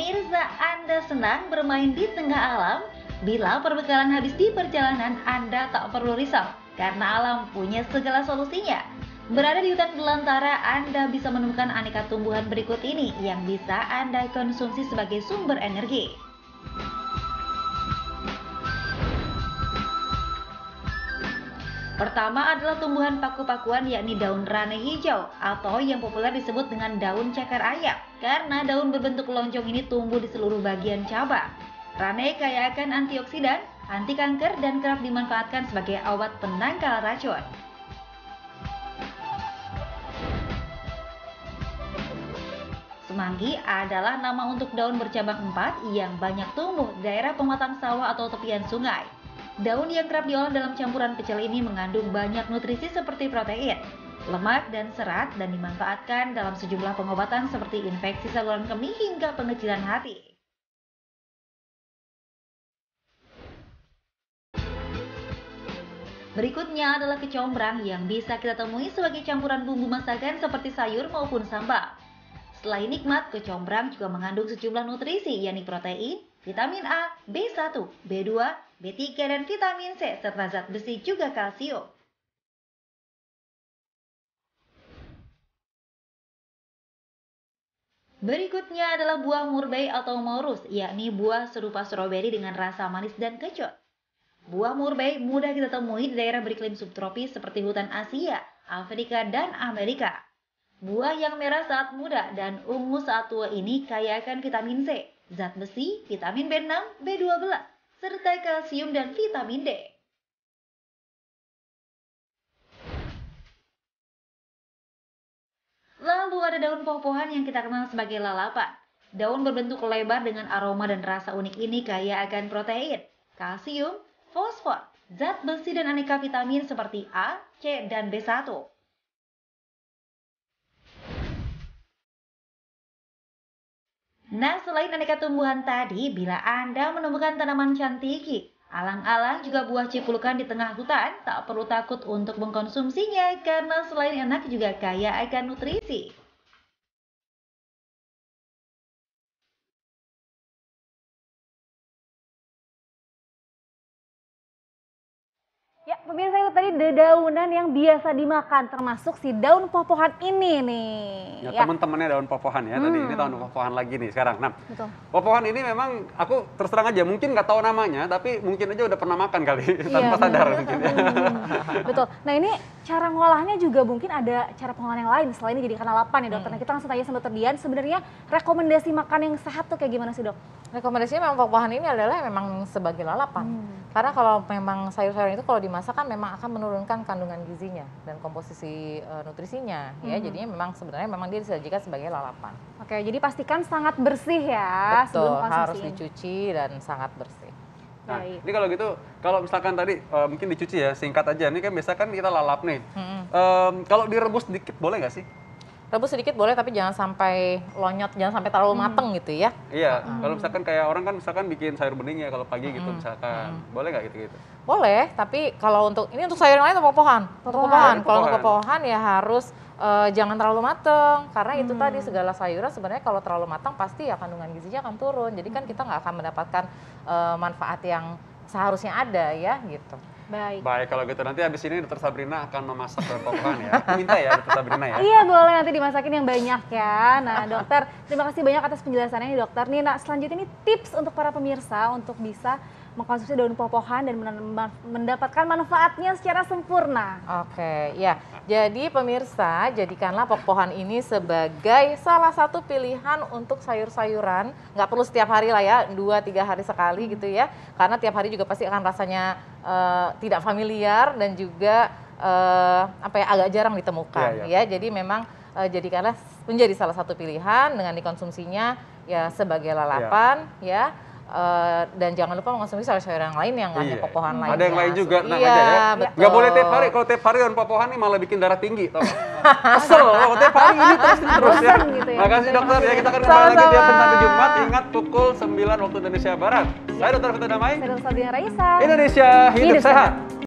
Pemirsa, Anda senang bermain di tengah alam? Bila perbekalan habis di perjalanan, Anda tak perlu risau, karena alam punya segala solusinya. Berada di hutan belantara, Anda bisa menemukan aneka tumbuhan berikut ini yang bisa Anda konsumsi sebagai sumber energi. Pertama adalah tumbuhan paku-pakuan, yakni daun rane hijau atau yang populer disebut dengan daun cakar ayam, karena daun berbentuk lonjong ini tumbuh di seluruh bagian cabang. Rane kaya akan antioksidan, anti kanker, dan kerap dimanfaatkan sebagai obat penangkal racun. Semanggi adalah nama untuk daun bercabang 4 yang banyak tumbuh di daerah pematang sawah atau tepian sungai. Daun yang kerap diolah dalam campuran pecel ini mengandung banyak nutrisi seperti protein, lemak, dan serat, dan dimanfaatkan dalam sejumlah pengobatan seperti infeksi saluran kemih hingga pengecilan hati. Berikutnya adalah kecombrang yang bisa kita temui sebagai campuran bumbu masakan seperti sayur maupun sambal. Selain nikmat, kecombrang juga mengandung sejumlah nutrisi, yakni protein, vitamin A, B1, B2, B3, dan vitamin C, serta zat besi juga kalsium. Berikutnya adalah buah murbei atau maurus, yakni buah serupa stroberi dengan rasa manis dan kecut. Buah murbei mudah kita temui di daerah beriklim subtropis seperti hutan Asia, Afrika, dan Amerika. Buah yang merah saat muda dan ungu saat tua ini kaya akan vitamin C, zat besi, vitamin B6, B12, serta kalsium dan vitamin D. Lalu ada daun pohon-pohan yang kita kenal sebagai lalapan. Daun berbentuk lebar dengan aroma dan rasa unik ini kaya akan protein, kalsium, fosfor, zat besi, dan aneka vitamin seperti A, C, dan B1. Nah, selain aneka tumbuhan tadi, bila Anda menemukan tanaman cantiki, alang-alang, juga buah cipulukan di tengah hutan, tak perlu takut untuk mengkonsumsinya karena selain enak juga kaya akan nutrisi. Ya, pemirsa, itu tadi dedaunan yang biasa dimakan, termasuk si daun poh-pohan ini nih. Ya, teman-temannya daun poh-pohan ya, tadi ini daun poh-pohan lagi nih sekarang. Nah, Betul. poh-pohan ini memang aku terus terang aja, mungkin nggak tahu namanya, tapi mungkin aja udah pernah makan kali, tanpa sadar mungkin ya. Betul. Nah, ini cara ngolahnya juga mungkin ada cara pengolahan yang lain selain dijadikan lalapan ya dokter. Nah, kita langsung tanya sama Dokter Dian, sebenarnya rekomendasi makan yang sehat tuh kayak gimana sih dok? Rekomendasinya memang poh-pohan ini adalah memang sebagai lalapan. Karena kalau memang sayur-sayuran itu kalau dimasak kan memang akan menurunkan kandungan gizinya dan komposisi nutrisinya ya. Jadinya memang sebenarnya memang dia disajikan sebagai lalapan. Oke, jadi pastikan sangat bersih ya sebelum Betul, konsumsi. harus dicuci dan sangat bersih. Nah, Baik. ini kalau gitu, kalau misalkan tadi mungkin dicuci ya, singkat aja. Ini kan biasa kan kita lalap nih. Kalau direbus sedikit boleh nggak sih? Rebus sedikit boleh, tapi jangan sampai lonyot, jangan sampai terlalu mateng gitu ya. Iya, kalau misalkan kayak orang kan misalkan bikin sayur bening ya kalau pagi gitu misalkan. Boleh nggak gitu-gitu? Boleh, tapi kalau untuk ini untuk sayur yang lain atau poh-pohan? Untuk poh-pohan. Kalau untuk Poh-pohan. poh-pohan ya harus jangan terlalu mateng, karena itu tadi segala sayuran sebenarnya kalau terlalu matang pasti ya kandungan gizinya akan turun. Jadi kan kita nggak akan mendapatkan manfaat yang seharusnya ada ya gitu. Baik. Baik, kalau gitu nanti habis ini Dokter Sabrina akan memasak daun poh-pohan ya. Aku minta ya Dokter Sabrina ya. Iya, boleh nanti dimasakin yang banyak ya. Nah dokter, terima kasih banyak atas penjelasannya nih dokter. Nih, nah selanjutnya ini tips untuk para pemirsa untuk bisa mengkonsumsi daun poh-pohan dan mendapatkan manfaatnya secara sempurna. Oke, ya. Jadi pemirsa, jadikanlah poh-pohan ini sebagai salah satu pilihan untuk sayur-sayuran. Nggak perlu setiap hari lah ya, 2-3 hari sekali gitu ya. Karena tiap hari juga pasti akan rasanya tidak familiar dan juga agak jarang ditemukan. Iya. Ya. Jadi memang jadikanlah menjadi salah satu pilihan dengan dikonsumsinya ya sebagai lalapan ya. Dan jangan lupa mengkonsumsi sayur-sayuran yang lain yang hanya poh-pohan lainnya. Ada yang lain juga, tenang Iya, aja ya. betul. Nggak boleh tiap hari, kalau tiap hari daun poh-pohan ini malah bikin darah tinggi. Tau nggak? Kesel, kalau tiap hari ini terus ya. Gitu ya. Makasih dokter ya, kita akan kembali lagi tiap Senin sampai Jumat. Ingat pukul 9 waktu Indonesia Barat. Saya Dokter Vito Damai. Saya Dokter Sabrina Raisa. Indonesia hidup sehat.